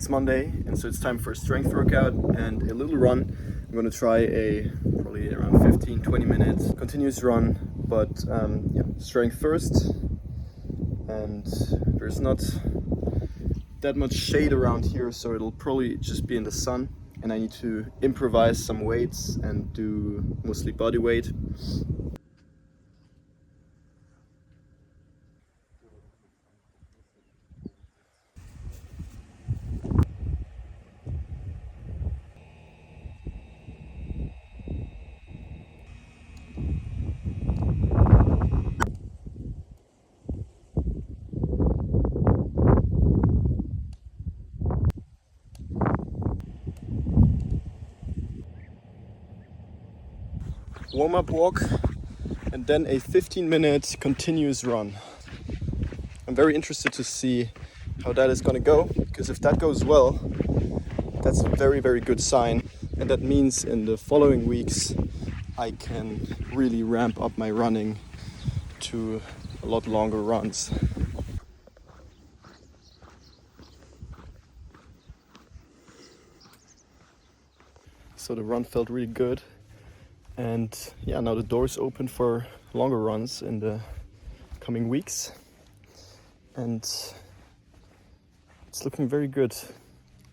It's Monday, and so it's time for a strength workout and a little run. I'm gonna try a probably around 15-20 minutes continuous run, but strength first. And there's not that much shade around here, so it'll probably just be in the sun, and I need to improvise some weights and do mostly body weight. Warm-up walk and then a 15-minute continuous run. I'm very interested to see how that is going to go, because if that goes well, that's a very, very good sign, and that means in the following weeks I can really ramp up my running to a lot longer runs. So the run felt really good. And yeah, now the door is open for longer runs in the coming weeks. And it's looking very good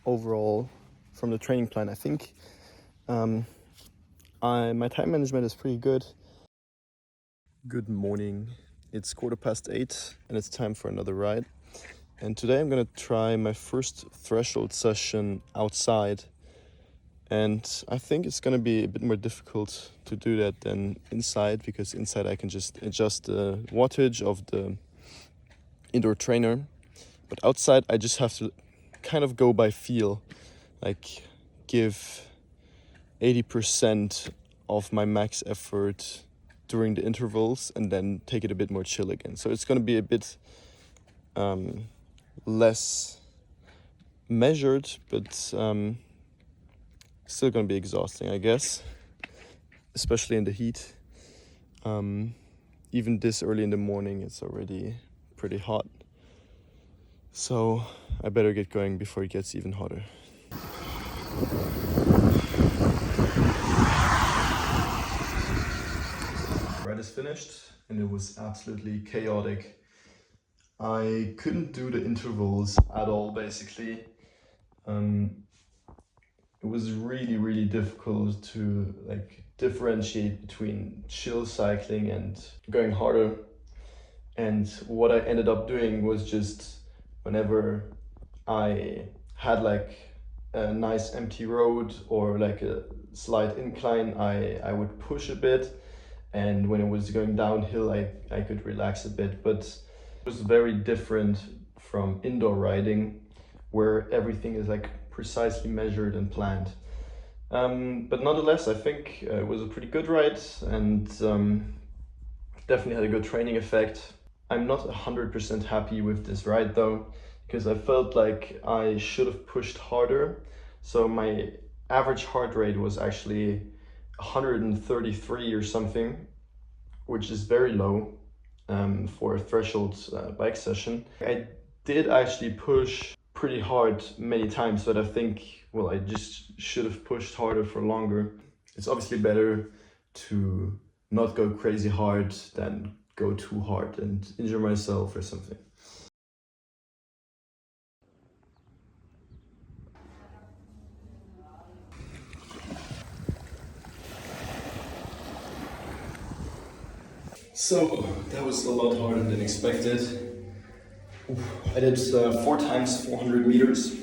overall from the training plan. I think my time management is pretty good. Good morning. It's 8:15 and it's time for another ride. And today I'm gonna try my first threshold session outside. And I think it's going to be a bit more difficult to do that than inside, because inside I can just adjust the wattage of the indoor trainer. But outside I just have to kind of go by feel, like give 80% of my max effort during the intervals and then take it a bit more chill again. So it's going to be a bit less measured, but still gonna be exhausting, I guess, especially in the heat. Even this early in the morning, it's already pretty hot. So I better get going before it gets even hotter. Ride is finished and it was absolutely chaotic. I couldn't do the intervals at all, basically. It was really, really difficult to differentiate between chill cycling and going harder. And what I ended up doing was just whenever I had a nice empty road or a slight incline, I would push a bit. And when it was going downhill, I could relax a bit. But it was very different from indoor riding, where everything is precisely measured and planned. But nonetheless, I think it was a pretty good ride, and definitely had a good training effect. I'm not 100% happy with this ride though, because I felt like I should have pushed harder. So my average heart rate was actually 133 or something, which is very low for a threshold bike session. I did actually push pretty hard many times, but I think, well, I just should have pushed harder for longer. It's obviously better to not go crazy hard than go too hard and injure myself or something. So that was a lot harder than expected. I did 4 times 400 meters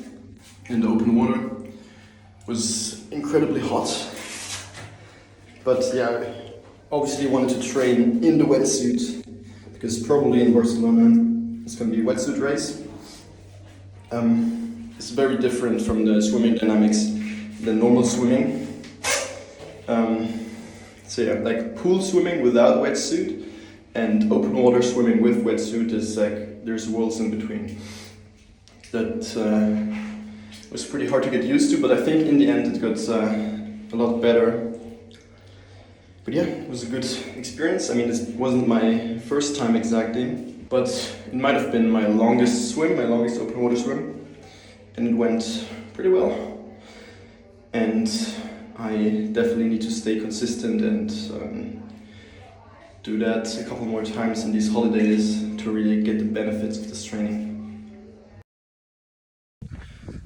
in the open water. It was incredibly hot, but yeah, obviously wanted to train in the wetsuit, because probably in Barcelona it's going to be a wetsuit race. It's very different from the swimming dynamics than normal swimming. So yeah, pool swimming without wetsuit and open water swimming with wetsuit is there's worlds in between. That was pretty hard to get used to, but I think in the end it got a lot better. But yeah, it was a good experience. I mean, this wasn't my first time exactly, but it might have been my longest swim, my longest open water swim. and it went pretty well. And I definitely need to stay consistent and do that a couple more times in these holidays to really get the benefits of this training.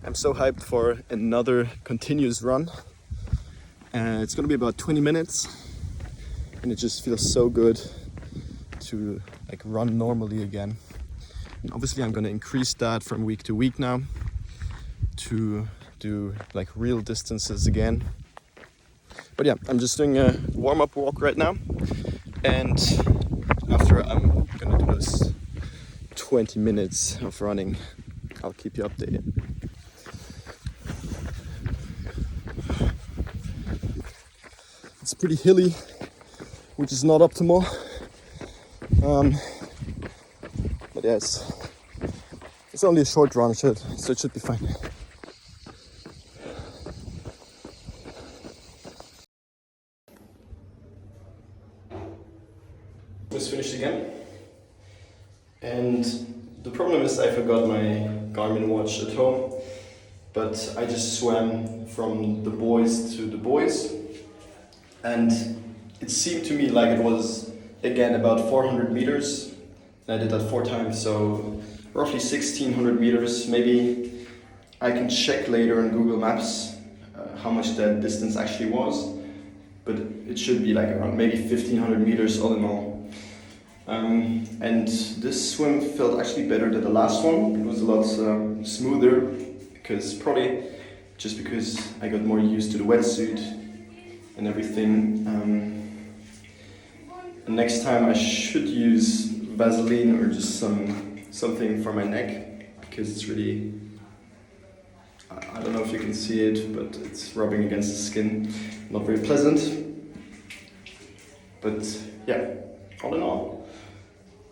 I'm so hyped for another continuous run. It's gonna be about 20 minutes and it just feels so good to like run normally again. And obviously I'm gonna increase that from week to week now to do like real distances again. But yeah, I'm just doing a warm-up walk right now, and after I'm gonna do those 20 minutes of running, I'll keep you updated. It's pretty hilly, which is not optimal. But yeah, it's only a short run, so it should be fine. Just finished again, and the problem is I forgot my Garmin watch at home, but I just swam from the buoys to the buoys, and it seemed to me like it was again about 400 meters, and I did that 4 times, so roughly 1600 meters. Maybe I can check later on Google Maps how much that distance actually was, but it should be like around maybe 1500 meters all in all. And this swim felt actually better than the last one. It was a lot smoother, because probably just because I got more used to the wetsuit and everything. And next time I should use Vaseline or just something for my neck, because it's really, I don't know if you can see it, but it's rubbing against the skin. Not very pleasant. But yeah, all in all,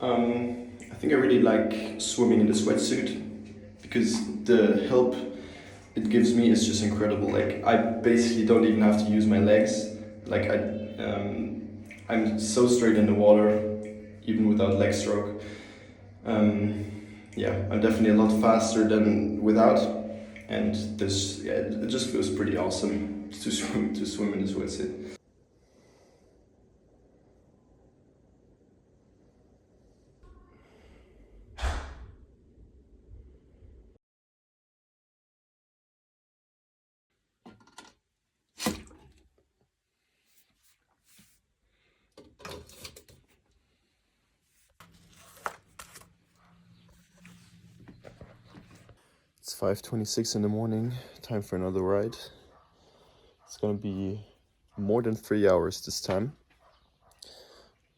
I think I really like swimming in this wetsuit, because the help it gives me is just incredible. Like, I basically don't even have to use my legs. Like, I'm so straight in the water, even without leg stroke. Yeah, I'm definitely a lot faster than without, and this, yeah, it just feels pretty awesome to swim in this wetsuit. It's 5:26 in the morning, time for another ride. It's gonna be more than 3 hours this time.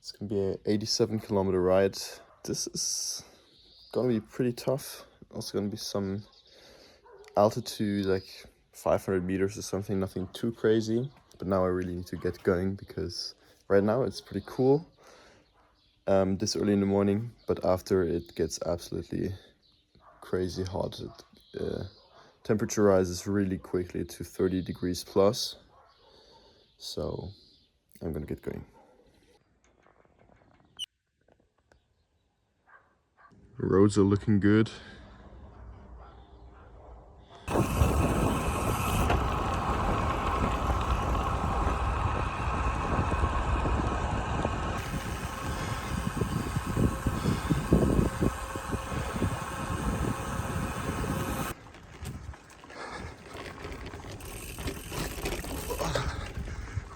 It's gonna be an 87-kilometer ride. This is gonna be pretty tough. Also gonna be some altitude, like 500 meters or something, nothing too crazy. But now I really need to get going, because right now it's pretty cool this early in the morning, but after it gets absolutely crazy hot. Temperature rises really quickly to 30 degrees plus, so I'm gonna get going. Roads are looking good.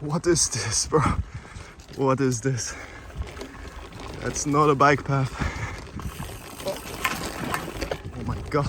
What is this, bro? What is this? That's not a bike path. Oh my god.